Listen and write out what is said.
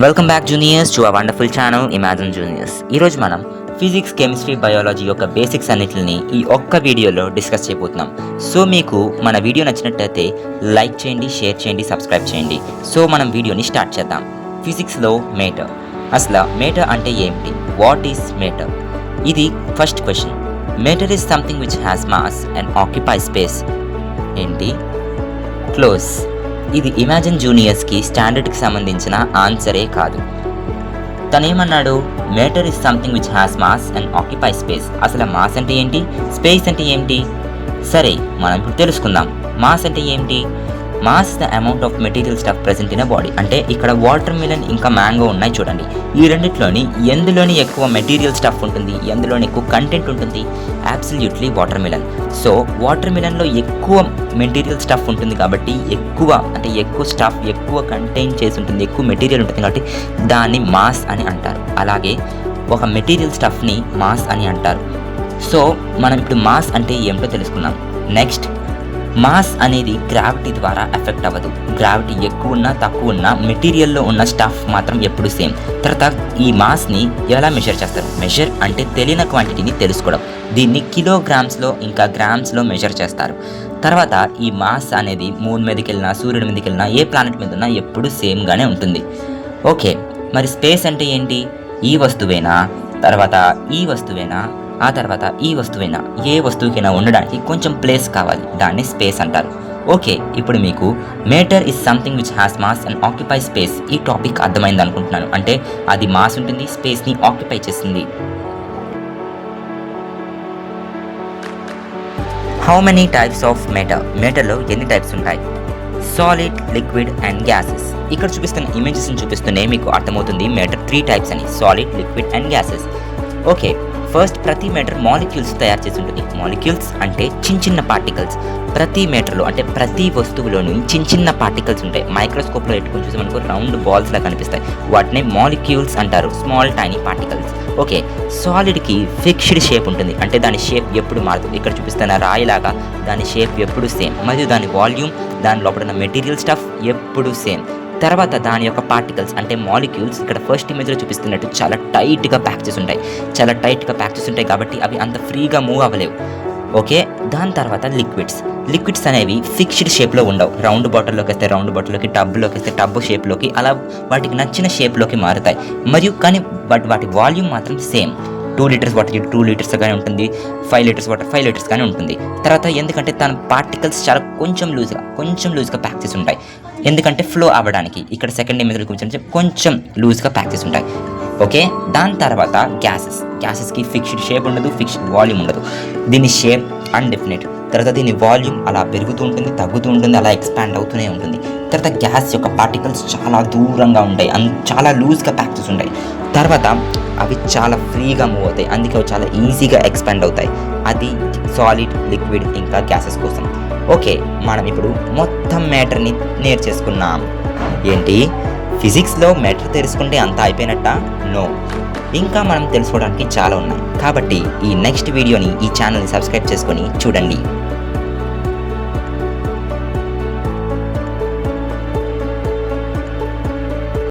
Welcome back juniors to our wonderful channel imagine juniors. ఈరోజు మనం physics, chemistry, biology యొక్క basics అన్నిటిని ఈ ఒక్క వీడియోలో డిస్కస్ చేయబోతున్నాం. సో మీకు మన వీడియో నచ్చినట్లయితే లైక్ చేయండి, షేర్ చేయండి, సబ్స్క్రైబ్ చేయండి. సో మనం వీడియోని స్టార్ట్ చేద్దాం. ఫిజిక్స్లో మేటర్. అసలు మేటర్ అంటే ఏమిటి? What is matter? ఇది first question. Matter is something which has mass and occupy space. ఏంటి? క్లోజ్. ఇది ఇమాజిన్ జూనియర్స్కి స్టాండర్డ్కి సంబంధించిన ఆన్సరే కాదు. తనేమన్నాడు? Matter is something which has mass and occupy space. అసలు మాస్ అంటే ఏంటి, స్పేస్ అంటే ఏంటి? సరే, మనం ఇప్పుడు తెలుసుకుందాం. మాస్ అంటే ఏంటి? Mass the amount of material stuff present in a body. అంటే ఇక్కడ వాటర్ మిలన్ ఇంకా మ్యాంగో ఉన్నాయి చూడండి. ఈ రెండిట్లోని ఎందులోని ఎక్కువ మెటీరియల్ స్టఫ్ ఉంటుంది, ఎందులోని ఎక్కువ కంటెంట్ ఉంటుంది? Absolutely watermelon. సో వాటర్ మిలన్లో ఎక్కువ మెటీరియల్ స్టఫ్ ఉంటుంది కాబట్టి ఎక్కువ స్టఫ్ ఎక్కువ కంటైన్ చేసి ఉంటుంది, ఎక్కువ మెటీరియల్ ఉంటుంది కాబట్టి దాన్ని మాస్ అని అంటారు. అలాగే ఒక మెటీరియల్ స్టఫ్ని మాస్ అని అంటారు. సో మనం ఇప్పుడు మాస్ అంటే ఏమిటో తెలుసుకున్నాం. నెక్స్ట్, మాస్ అనేది గ్రావిటీ ద్వారా ఎఫెక్ట్ అవ్వదు. గ్రావిటీ ఎక్కువ ఉన్నా తక్కువ ఉన్నా మెటీరియల్లో ఉన్న స్టఫ్ మాత్రం ఎప్పుడు సేమ్. తర్వాత ఈ మాస్ని ఎలా మెజర్ చేస్తారు? మెజర్ అంటే తెలియని క్వాంటిటీని తెలుసుకోవడం. దీన్ని కిలోగ్రామ్స్లో ఇంకా గ్రామ్స్లో మెజర్ చేస్తారు. తర్వాత ఈ మాస్ అనేది మూన్ మీదకి వెళ్ళినా, సూర్యుడి మీదకి వెళ్ళినా, ఏ ప్లానెట్ మీద ఉన్నా ఎప్పుడు సేమ్గానే ఉంటుంది. ఓకే, మరి స్పేస్ అంటే ఏంటి? ఈ వస్తువేనా, తర్వాత ఈ వస్తువేనా, ఆ తర్వాత ఈ వస్తువైనా, ఏ వస్తువుకైనా ఉండడానికి కొంచెం ప్లేస్ కావాలి, దాన్ని స్పేస్ అంటారు. ఓకే, ఇప్పుడు మీకు matter is something which has mass and occupy space ఈ టాపిక్ అర్థమైంది అనుకుంటున్నాను. అంటే అది మాస్ ఉంటుంది, స్పేస్ని ఆక్యుపై చేస్తుంది. How many types of matter? మేటర్లో ఎన్ని టైప్స్ ఉంటాయి? Solid, liquid and gases. ఇక్కడ చూపిస్తున్న ఇమేజెస్ని చూపిస్తూనే మీకు అర్థమవుతుంది మేటర్ 3 టైప్స్ అని: solid, liquid and gases. Okay, first, ప్రతి మేటర్ మాలిక్యూల్స్ తయారు చేసి ఉంటుంది. మాలిక్యూల్స్ అంటే చిన్న పార్టికల్స్. ప్రతి మేటర్లో అంటే ప్రతి వస్తువులోని చిన్న పార్టికల్స్ ఉంటాయి. మైక్రోస్కోప్లో పెట్టుకుని చూసి మనకు రౌండ్ బాల్స్ లా కనిపిస్తాయి. వాటిని మాలిక్యూల్స్ అంటారు, స్మాల్ టైనీ పార్టికల్స్. ఓకే, సాలిడ్కి ఫిక్స్డ్ షేప్ ఉంటుంది, అంటే దాని షేప్ ఎప్పుడు మారుతుంది. ఇక్కడ చూపిస్తున్న రాయిలాగా దాని షేప్ ఎప్పుడు సేమ్, మరియు దాని వాల్యూమ్, దాని లోపల ఉన్న మెటీరియల్ స్టఫ్ ఎప్పుడు సేమ్. తర్వాత దాని యొక్క పార్టికల్స్ అంటే మాలిక్యూల్స్ ఇక్కడ ఫస్ట్ ఇమేజ్లో చూపిస్తున్నట్టు చాలా టైట్గా ప్యాక్ చేసి ఉంటాయి కాబట్టి అవి అంత ఫ్రీగా మూవ్ అవ్వలేవు. ఓకే, దాని తర్వాత లిక్విడ్స్ అనేవి ఫిక్స్డ్ షేప్లో ఉండవు. రౌండ్ బాటిల్లోకి వస్తే రౌండ్ బాటిల్లోకి, టబ్లోకి వస్తే టబ్ షేప్లోకి, అలా వాటికి నచ్చిన షేప్లోకి మారుతాయి. మరియు కానీ వాటి వాల్యూమ్ మాత్రం సేమ్. 2 లీటర్స్ వాటర్ 2 లీటర్స్ కానీ ఉంటుంది, 5 లీటర్స్ వాటర్ 5 లీటర్స్ కానీ ఉంటుంది. తర్వాత ఎందుకంటే తన పార్టికల్స్ చాలా కొంచెం లూజ్గా ప్యాక్ చేసి ఉంటాయి. ఎందుకంటే ఫ్లో అవ్వడానికి. ఇక్కడ సెకండ్ ఇమేజ్లో కొంచెం లూజ్గా ప్యాక్ చేసి ఉంటాయి. ఓకే, దాని తర్వాత గ్యాసెస్కి ఫిక్స్డ్ షేప్ ఉండదు, ఫిక్స్డ్ వాల్యూమ్ ఉండదు. దీని షేప్ అన్డెఫినెట్. తర్వాత దీని వాల్యూమ్ అలా పెరుగుతూ ఉంటుంది, తగ్గుతూ ఉంటుంది, అలా ఎక్స్పాండ్ అవుతూనే ఉంటుంది. తర్వాత గ్యాస్ యొక్క పార్టికల్స్ చాలా దూరంగా ఉంటాయి, చాలా లూజ్గా ప్యాక్ చేసి ఉంటాయి. తర్వాత అవి చాలా ఫ్రీగా మూవ్ అవుతాయి, అందుకే అవి చాలా ఈజీగా ఎక్స్పాండ్ అవుతాయి. అది సాలిడ్, లిక్విడ్ ఇంకా గ్యాసెస్ కోసం. ఓకే, మనం ఇప్పుడు మొత్తం మ్యాటర్ని నేర్చేసుకున్నాం. ఏంటి? ఫిజిక్స్లో మ్యాటర్ తెలుసుకుంటే అంతా అయిపోయినట్ట? నో, ఇంకా మనం తెలుసుకోవడానికి చాలా ఉన్నాయి. కాబట్టి ఈ నెక్స్ట్ వీడియోని ఈ ఛానల్ని సబ్స్క్రైబ్ చేసుకొని చూడండి.